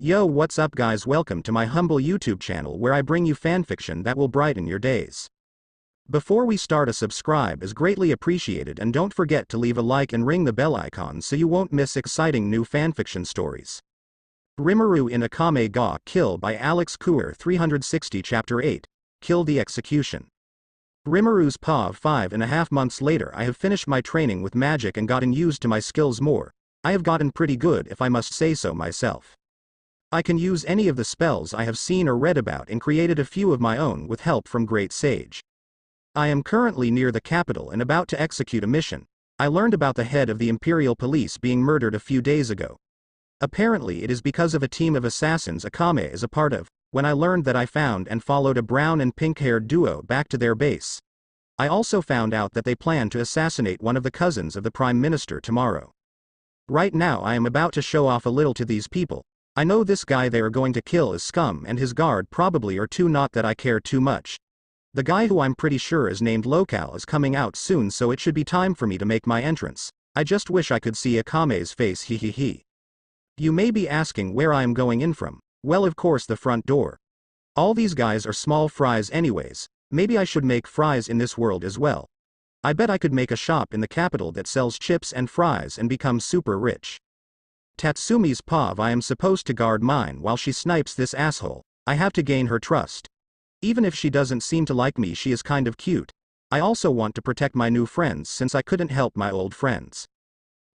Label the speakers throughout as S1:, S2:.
S1: Yo, what's up guys, welcome to my humble YouTube channel where I bring you fanfiction that will brighten your days. Before we start, a subscribe is greatly appreciated, and don't forget to leave a like and ring the bell icon so you won't miss exciting new fanfiction stories. Rimuru in Akame Ga Kill by alexkuhar360 Chapter 8, Kill the Execution. Rimuru's POV 5.5 months later. I have finished my training with magic and gotten used to my skills more. I have gotten pretty good, if I must say so myself. I can use any of the spells I have seen or read about and created a few of my own with help from Great Sage. I am currently near the capital and about to execute a mission. I learned about the head of the Imperial Police being murdered a few days ago. Apparently it is because of a team of assassins Akame is a part of. When I learned that, I found and followed a brown and pink-haired duo back to their base. I also found out that they plan to assassinate one of the cousins of the Prime Minister tomorrow. Right now I am about to show off a little to these people. I know this guy they are going to kill is scum, and his guard probably are too, not that I care too much. The guy who I'm pretty sure is named Locale is coming out soon, so it should be time for me to make my entrance. I just wish I could see Akame's face, he. You may be asking where I am going in from. Well, of course, the front door. All these guys are small fries anyways. Maybe I should make fries in this world as well. I bet I could make a shop in the capital that sells chips and fries and become super rich. Tatsumi's POV. I am supposed to guard mine while she snipes this asshole. I have to gain her trust. Even if she doesn't seem to like me, she is kind of cute. I also want to protect my new friends since I couldn't help my old friends.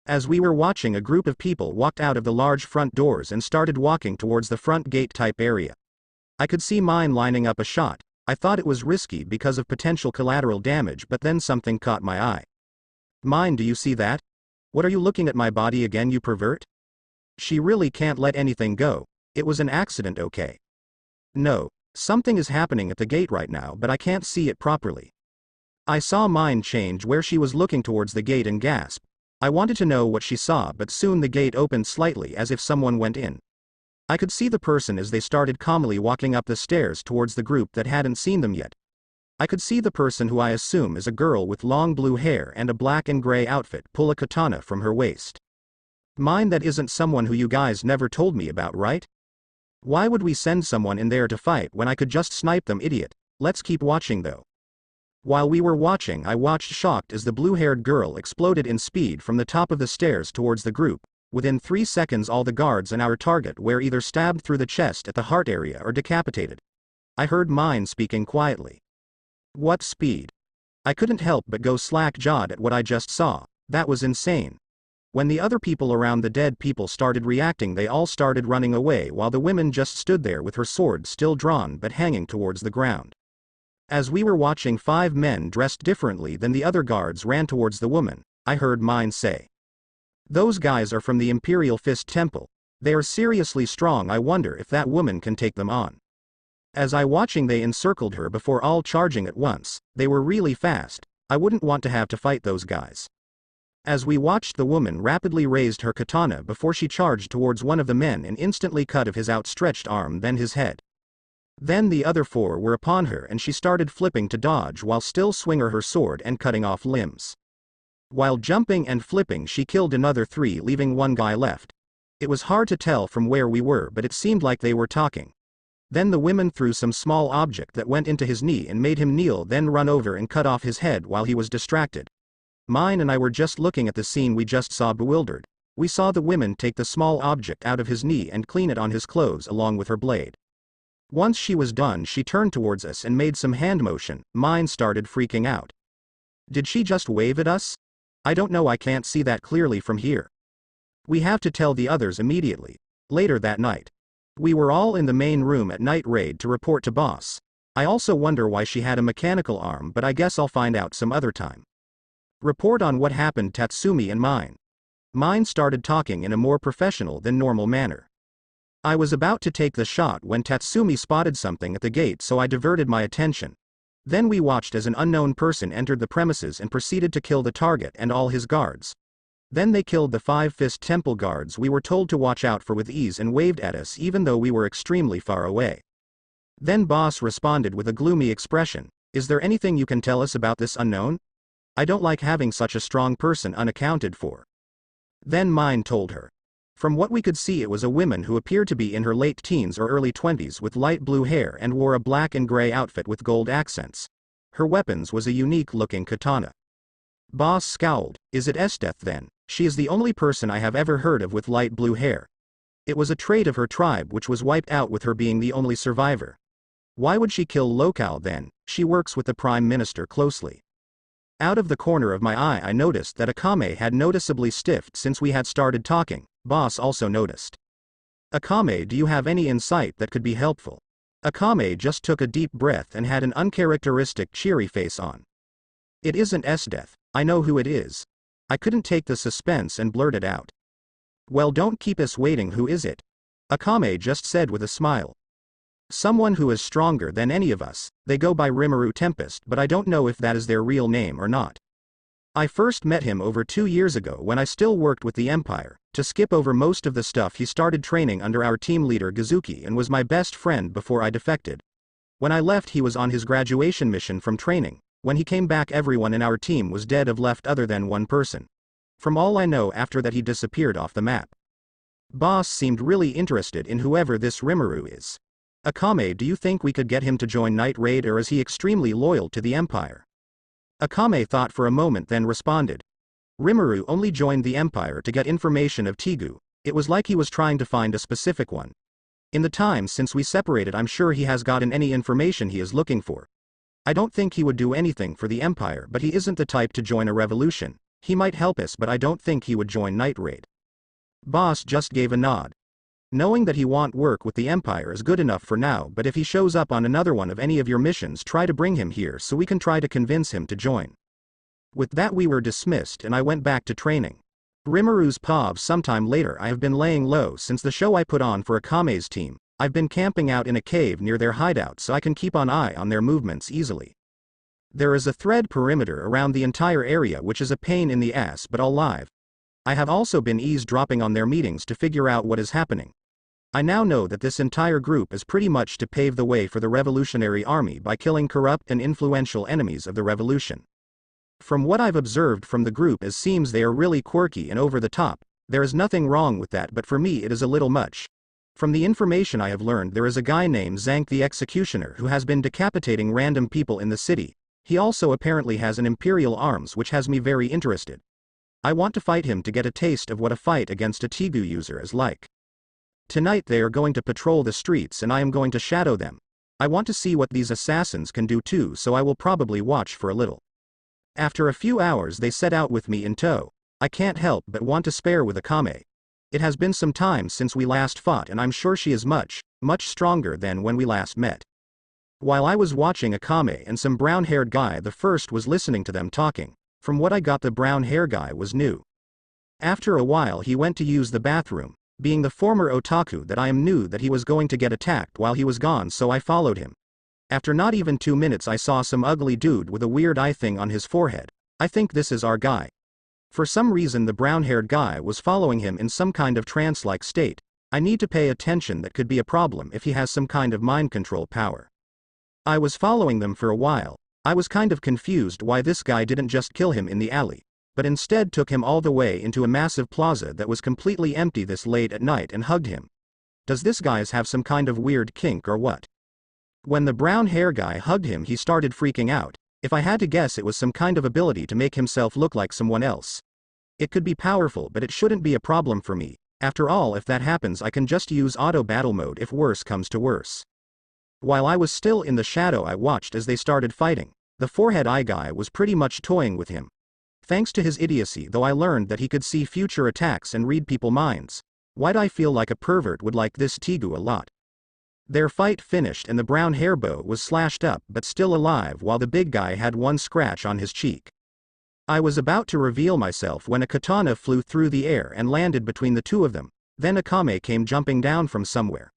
S1: As we were watching, a group of people walked out of the large front doors and started walking towards the front gate type area. I could see mine lining up a shot. I thought it was risky because of potential collateral damage, but then something caught my eye. Mine, do you see that? What are you looking at my body again, you pervert? She really can't let anything go. It was an accident, okay? No, something is happening at the gate right now, but I can't see it properly. I saw mine change where she was looking towards the gate and gasp. I wanted to know what she saw, but soon the gate opened slightly as if someone went in. I could see the person as they started calmly walking up the stairs towards the group that hadn't seen them yet. I could see the person, who I assume is a girl with long blue hair and a black and gray outfit, pull a katana from her waist. Mine, that isn't someone who you guys never told me about, right? Why would we send someone in there to fight when I could just snipe them, idiot? Let's keep watching though. While we were watching, I watched shocked as the blue-haired girl exploded in speed from the top of the stairs towards the group. Within 3 seconds all the guards and our target were either stabbed through the chest at the heart area or decapitated. I heard mine speaking quietly. What speed? I couldn't help but go slack-jawed at what I just saw. That was insane. When the other people around the dead people started reacting, they all started running away while the woman just stood there with her sword still drawn but hanging towards the ground. As we were watching, 5 men dressed differently than the other guards ran towards the woman. I heard mine say, "Those guys are from the Imperial Fist Temple. They are seriously strong. I wonder if that woman can take them on." As I watching, they encircled her before all charging at once. They were really fast. I wouldn't want to have to fight those guys. As we watched, the woman rapidly raised her katana before she charged towards one of the men and instantly cut off his outstretched arm, then his head. Then the other 4 were upon her and she started flipping to dodge while still swinging her sword and cutting off limbs. While jumping and flipping, she killed another 3, leaving 1 guy left. It was hard to tell from where we were, but it seemed like they were talking. Then the woman threw some small object that went into his knee and made him kneel, then run over and cut off his head while he was distracted. Mine and I were just looking at the scene we just saw, bewildered. We saw the woman take the small object out of his knee and clean it on his clothes along with her blade. Once she was done, she turned towards us and made some hand motion. Mine started freaking out. Did she just wave at us? I don't know, I can't see that clearly from here. We have to tell the others immediately. Later that night, we were all in the main room at night raid to report to boss. I also wonder why she had a mechanical arm, but I guess I'll find out some other time. Report on what happened, Tatsumi and mine. Mine started talking in a more professional than normal manner. I was about to take the shot when Tatsumi spotted something at the gate, so I diverted my attention. Then we watched as an unknown person entered the premises and proceeded to kill the target and all his guards. Then they killed the 5 Fist Temple guards we were told to watch out for with ease and waved at us even though we were extremely far away. Then boss responded with a gloomy expression, "Is there anything you can tell us about this unknown? I don't like having such a strong person unaccounted for." Then mine told her, From what we could see, it was a woman who appeared to be in her late teens or early 20s with light blue hair and wore a black and gray outfit with gold accents. Her weapons was a unique-looking katana. Boss scowled. Is it Esdeath then? She is the only person I have ever heard of with light blue hair. It was a trait of her tribe which was wiped out with her being the only survivor. Why would she kill Locale then? She works with the Prime Minister closely. Out of the corner of my eye I noticed that Akame had noticeably stiffed since we had started talking. Boss also noticed. Akame, do you have any insight that could be helpful? Akame just took a deep breath and had an uncharacteristic cheery face on. It isn't Esdeath. I know who it is. I couldn't take the suspense and blurted out. Well, don't keep us waiting. Who is it? Akame just said with a smile. Someone who is stronger than any of us. They go by Rimuru Tempest, but I don't know if that is their real name or not. I first met him over 2 years ago when I still worked with the Empire. To skip over most of the stuff, he started training under our team leader Gazuki and was my best friend before I defected. When I left, he was on his graduation mission from training. When he came back, everyone in our team was dead of left other than one person. From all I know, after that he disappeared off the map. Boss seemed really interested in whoever this Rimuru is. Akame, do you think we could get him to join Night Raid, or is he extremely loyal to the Empire? Akame thought for a moment, then responded. Rimuru only joined the Empire to get information of Tigu. It was like he was trying to find a specific one. In the time since we separated, I'm sure he has gotten any information he is looking for. I don't think he would do anything for the Empire, but he isn't the type to join a revolution. He might help us, but I don't think he would join Night Raid. Boss just gave a nod. Knowing that he won't work with the Empire is good enough for now, but if he shows up on another one of any of your missions, try to bring him here so we can try to convince him to join. With that we were dismissed and I went back to training. Rimuru's POV sometime later. I have been laying low since the show I put on for Akame's team. I've been camping out in a cave near their hideout so I can keep an eye on their movements easily. There is a thread perimeter around the entire area which is a pain in the ass, but all live. I have also been eavesdropping on their meetings to figure out what is happening. I now know that this entire group is pretty much to pave the way for the Revolutionary Army by killing corrupt and influential enemies of the revolution. From what I've observed from the group, it seems they are really quirky and over the top. There is nothing wrong with that, but for me it is a little much. From the information I have learned, there is a guy named Zank the Executioner who has been decapitating random people in the city. He also apparently has an imperial arms which has me very interested. I want to fight him to get a taste of what a fight against a Tigu user is like. Tonight they are going to patrol the streets and I am going to shadow them. I want to see what these assassins can do too, so I will probably watch for a little. After a few hours they set out with me in tow. I can't help but want to spar with Akame. It has been some time since we last fought and I'm sure she is much stronger than when we last met. While I was watching Akame and some brown-haired guy, the first was listening to them talking. From what I got, the brown-haired guy was new. After a while he went to use the bathroom. Being the former otaku that I am, knew that he was going to get attacked while he was gone, so I followed him. After not even 2 minutes I saw some ugly dude with a weird eye thing on his forehead. I think this is our guy. For some reason the brown-haired guy was following him in some kind of trance-like state. I need to pay attention. That could be a problem if he has some kind of mind control power. I was following them for a while. I was kind of confused why this guy didn't just kill him in the alley, but instead took him all the way into a massive plaza that was completely empty this late at night and hugged him. Does this guy have some kind of weird kink or what? When the brown hair guy hugged him he started freaking out. If I had to guess, it was some kind of ability to make himself look like someone else. It could be powerful, but it shouldn't be a problem for me. After all, if that happens I can just use auto battle mode if worse comes to worse. While I was still in the shadow I watched as they started fighting. The forehead eye guy was pretty much toying with him. Thanks to his idiocy though, I learned that he could see future attacks and read people's minds. Why'd I feel like a pervert would like this Tigu a lot? Their fight finished and the brown hair bow was slashed up but still alive, while the big guy had one scratch on his cheek. I was about to reveal myself when a katana flew through the air and landed between the two of them. Then Akame came jumping down from somewhere.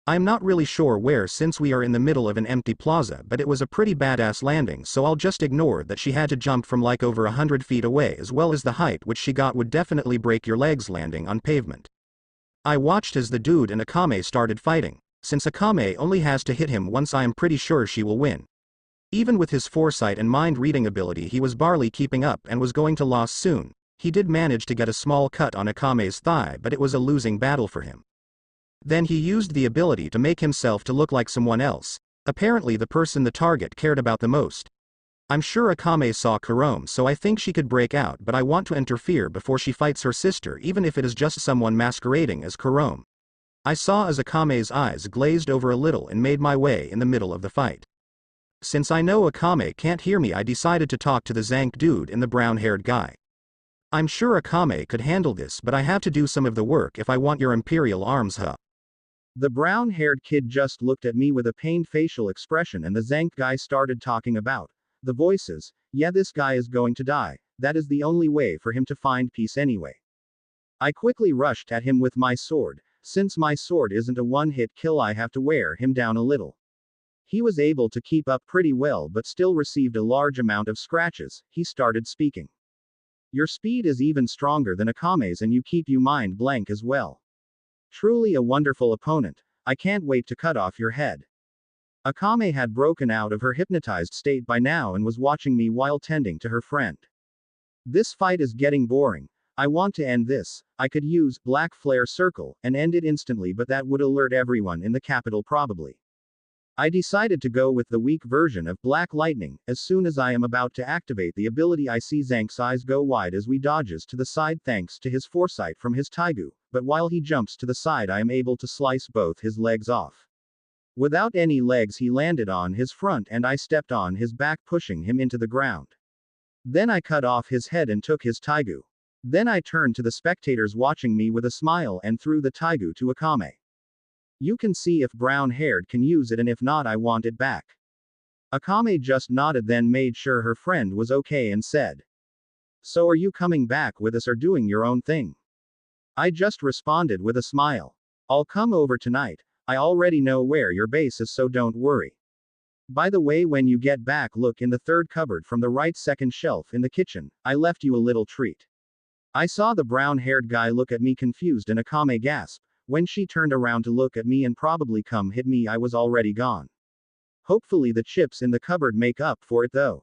S1: I'm not really sure where since we are in the middle of an empty plaza, but it was a pretty badass landing, so I'll just ignore that she had to jump from like over 100 feet away, as well as the height which she got would definitely break your legs landing on pavement. I watched as the dude and Akame started fighting. Since Akame only has to hit him once, I am pretty sure she will win. Even with his foresight and mind reading ability he was barely keeping up and was going to lose soon. He did manage to get a small cut on Akame's thigh, but it was a losing battle for him. Then he used the ability to make himself to look like someone else, apparently the person the target cared about the most. I'm sure Akame saw Kurome, so I think she could break out, but I want to interfere before she fights her sister, even if it is just someone masquerading as Kurome. I saw as Akame's eyes glazed over a little and made my way in the middle of the fight. Since I know Akame can't hear me, I decided to talk to the Zank dude and the brown-haired guy. I'm sure Akame could handle this, but I have to do some of the work if I want your imperial arms, huh?
S2: The brown-haired kid just looked at me with a pained facial expression, and the Zank guy started talking about the voices. Yeah, this guy is going to die. That is the only way for him to find peace anyway. I quickly rushed at him with my sword. Since my sword isn't a one-hit kill, I have to wear him down a little. He was able to keep up pretty well but still received a large amount of scratches. He started speaking. Your speed is even stronger than Akame's and you keep your mind blank as well. Truly a wonderful opponent. I can't wait to cut off your head. Akame had broken out of her hypnotized state by now and was watching me while tending to her friend. This fight is getting boring. I want to end this. I could use Black Flare Circle and end it instantly, but that would alert everyone in the capital probably. I decided to go with the weak version of Black Lightning. As soon as I am about to activate the ability, I see Zank's eyes go wide as he dodges to the side thanks to his foresight from his Taigu, but while he jumps to the side I am able to slice both his legs off. Without any legs he landed on his front and I stepped on his back, pushing him into the ground. Then I cut off his head and took his Taigu. Then I turned to the spectators watching me with a smile and threw the Taigu to Akame. You can see if brown-haired can use it, and if not I want it back. Akame just nodded, then made sure her friend was okay and said, So are you coming back with us or doing your own thing? I just responded with a smile. I'll come over tonight. I already know where your base is, so don't worry. By the way, when you get back, look in the third cupboard from the right, second shelf in the kitchen. I left you a little treat. I saw the brown-haired guy look at me confused and Akame gasped. When she turned around to look at me and probably come hit me, I was already gone. Hopefully the chips in the cupboard make up for it though.